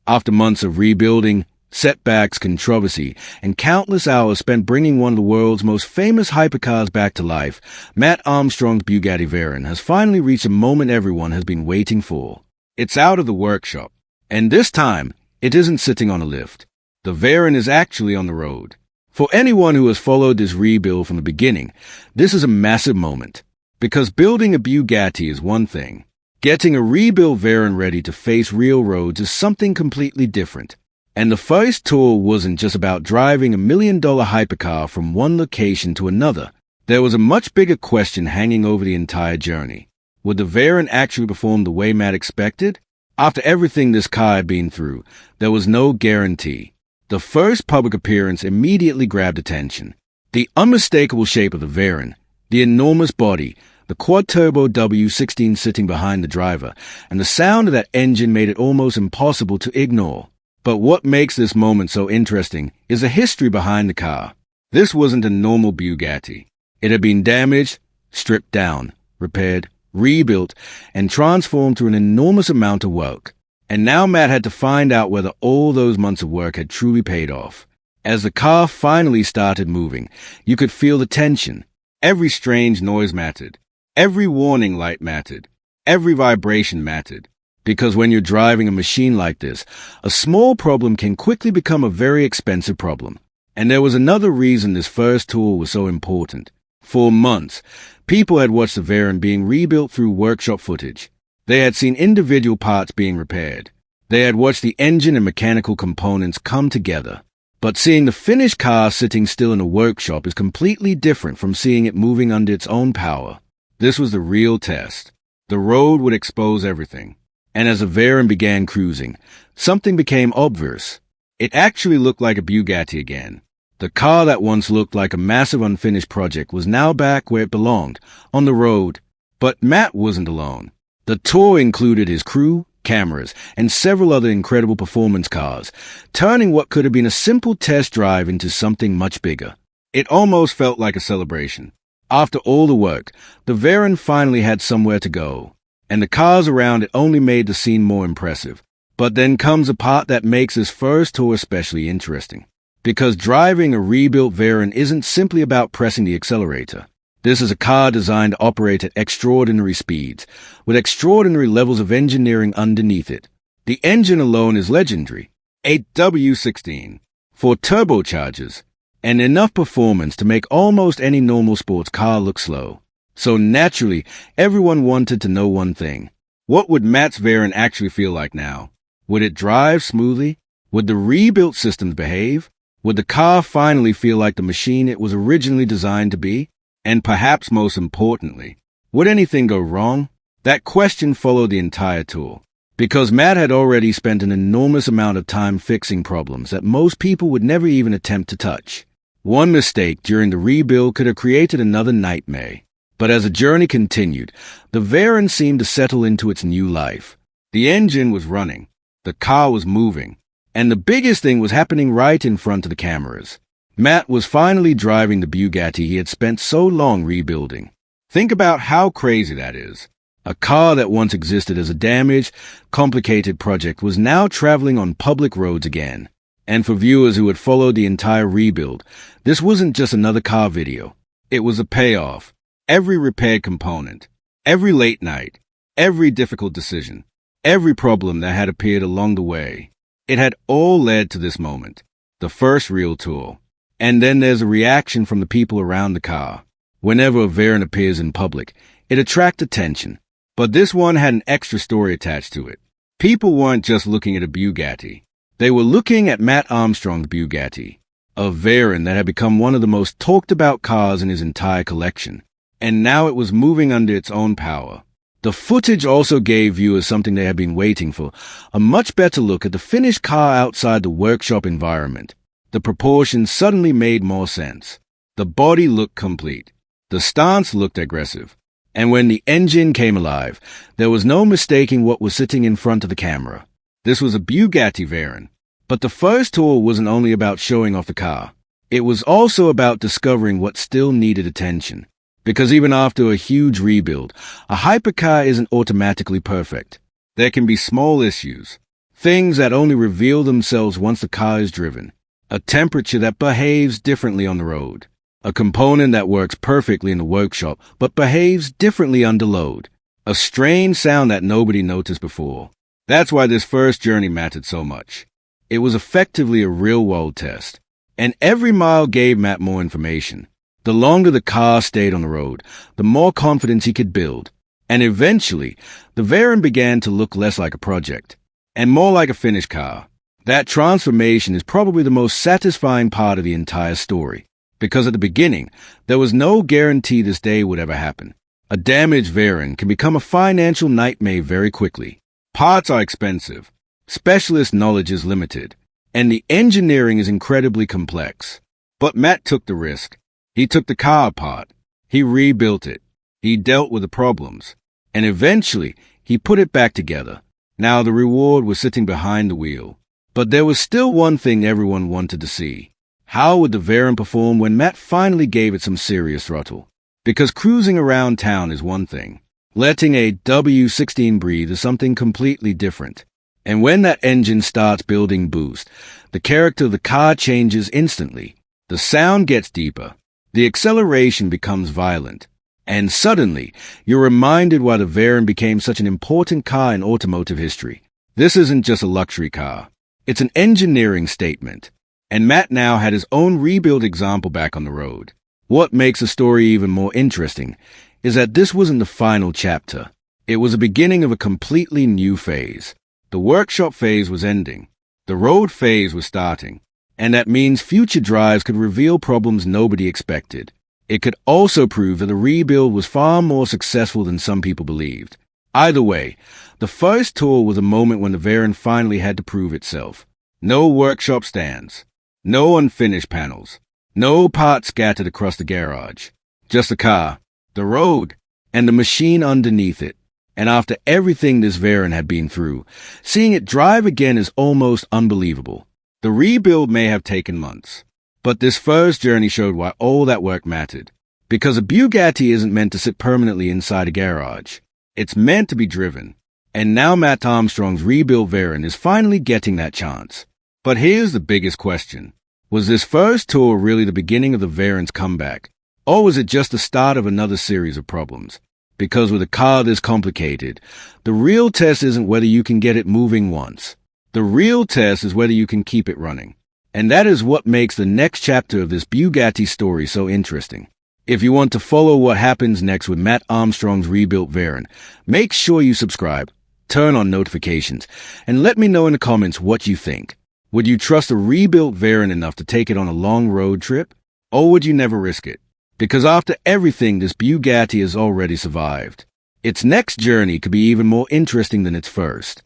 After months of rebuilding, setbacks, controversy, and countless hours spent bringing one of the world's most famous hypercars back to life, Mat Armstrong's Bugatti Veyron has finally reached a moment everyone has been waiting for. It's out of the workshop, and this time, it isn't sitting on a lift. The Veyron is actually on the road. For anyone who has followed this rebuild from the beginning, this is a massive moment. Because building a Bugatti is one thing. Getting a rebuilt Veyron ready to face real roads is something completely different. And the first tour wasn't just about driving a $1 million hypercar from one location to another. There was a much bigger question hanging over the entire journey. Would the Veyron actually perform the way Mat expected? After everything this car had been through, there was no guarantee. The first public appearance immediately grabbed attention. The unmistakable shape of the Veyron, the enormous body, the quad-turbo W16 sitting behind the driver, and the sound of that engine made it almost impossible to ignore. But what makes this moment so interesting is the history behind the car. This wasn't a normal Bugatti. It had been damaged, stripped down, repaired, rebuilt, and transformed through an enormous amount of work. And now Mat had to find out whether all those months of work had truly paid off. As the car finally started moving, you could feel the tension. Every strange noise mattered. Every warning light mattered. Every vibration mattered. Because when you're driving a machine like this, a small problem can quickly become a very expensive problem. And there was another reason this first tour was so important. For months, people had watched the Veyron being rebuilt through workshop footage. They had seen individual parts being repaired. They had watched the engine and mechanical components come together. But seeing the finished car sitting still in a workshop is completely different from seeing it moving under its own power. This was the real test. The road would expose everything. And as the Veyron began cruising, something became obvious. It actually looked like a Bugatti again. The car that once looked like a massive unfinished project was now back where it belonged, on the road. But Mat wasn't alone. The tour included his crew, cameras, and several other incredible performance cars, turning what could have been a simple test drive into something much bigger. It almost felt like a celebration. After all the work, the Veyron finally had somewhere to go, and the cars around it only made the scene more impressive. But then comes a part that makes this first tour especially interesting. Because driving a rebuilt Veyron isn't simply about pressing the accelerator. This is a car designed to operate at extraordinary speeds, with extraordinary levels of engineering underneath it. The engine alone is legendary. A W16, 4 turbochargers, and enough performance to make almost any normal sports car look slow. So naturally, everyone wanted to know one thing. What would Mat's Veyron actually feel like now? Would it drive smoothly? Would the rebuilt systems behave? Would the car finally feel like the machine it was originally designed to be? And perhaps most importantly, would anything go wrong? That question followed the entire tour. Because Mat had already spent an enormous amount of time fixing problems that most people would never even attempt to touch. One mistake during the rebuild could have created another nightmare. But as the journey continued, the Veyron seemed to settle into its new life. The engine was running. The car was moving. And the biggest thing was happening right in front of the cameras. Mat was finally driving the Bugatti he had spent so long rebuilding. Think about how crazy that is. A car that once existed as a damaged, complicated project was now traveling on public roads again. And for viewers who had followed the entire rebuild, this wasn't just another car video. It was a payoff. Every repaired component, every late night, every difficult decision, every problem that had appeared along the way. It had all led to this moment, the first real tour. And then there's a reaction from the people around the car. Whenever a Veyron appears in public, it attracts attention. But this one had an extra story attached to it. People weren't just looking at a Bugatti. They were looking at Mat Armstrong's Bugatti, a Veyron that had become one of the most talked about cars in his entire collection. And now it was moving under its own power. The footage also gave viewers something they had been waiting for, a much better look at the finished car outside the workshop environment. The proportions suddenly made more sense. The body looked complete. The stance looked aggressive. And when the engine came alive, there was no mistaking what was sitting in front of the camera. This was a Bugatti Veyron. But the first tour wasn't only about showing off the car. It was also about discovering what still needed attention. Because even after a huge rebuild, a hypercar isn't automatically perfect. There can be small issues. Things that only reveal themselves once the car is driven. A temperature that behaves differently on the road. A component that works perfectly in the workshop but behaves differently under load. A strange sound that nobody noticed before. That's why this first journey mattered so much. It was effectively a real-world test. And every mile gave Mat more information. The longer the car stayed on the road, the more confidence he could build. And eventually, the Veyron began to look less like a project, and more like a finished car. That transformation is probably the most satisfying part of the entire story. Because at the beginning, there was no guarantee this day would ever happen. A damaged Veyron can become a financial nightmare very quickly. Parts are expensive, specialist knowledge is limited, and the engineering is incredibly complex. But Mat took the risk. He took the car apart. He rebuilt it. He dealt with the problems. And eventually, he put it back together. Now the reward was sitting behind the wheel. But there was still one thing everyone wanted to see. How would the Veyron perform when Mat finally gave it some serious throttle? Because cruising around town is one thing. Letting a W16 breathe is something completely different. And when that engine starts building boost, the character of the car changes instantly. The sound gets deeper. The acceleration becomes violent. And suddenly, you're reminded why the Veyron became such an important car in automotive history. This isn't just a luxury car. It's an engineering statement. And Mat now had his own rebuild example back on the road. What makes the story even more interesting is that this wasn't the final chapter. It was the beginning of a completely new phase. The workshop phase was ending. The road phase was starting. And that means future drives could reveal problems nobody expected. It could also prove that the rebuild was far more successful than some people believed. Either way, the first tour was a moment when the Veyron finally had to prove itself. No workshop stands. No unfinished panels. No parts scattered across the garage. Just the car, the road, and the machine underneath it. And after everything this Veyron had been through, seeing it drive again is almost unbelievable. The rebuild may have taken months, but this first journey showed why all that work mattered. Because a Bugatti isn't meant to sit permanently inside a garage. It's meant to be driven. And now Mat Armstrong's rebuilt Veyron is finally getting that chance. But here's the biggest question. Was this first tour really the beginning of the Veyron's comeback? Or was it just the start of another series of problems? Because with a car this complicated, the real test isn't whether you can get it moving once. The real test is whether you can keep it running. And that is what makes the next chapter of this Bugatti story so interesting. If you want to follow what happens next with Mat Armstrong's rebuilt Veyron, make sure you subscribe, turn on notifications, and let me know in the comments what you think. Would you trust a rebuilt Veyron enough to take it on a long road trip? Or would you never risk it? Because after everything, this Bugatti has already survived. Its next journey could be even more interesting than its first.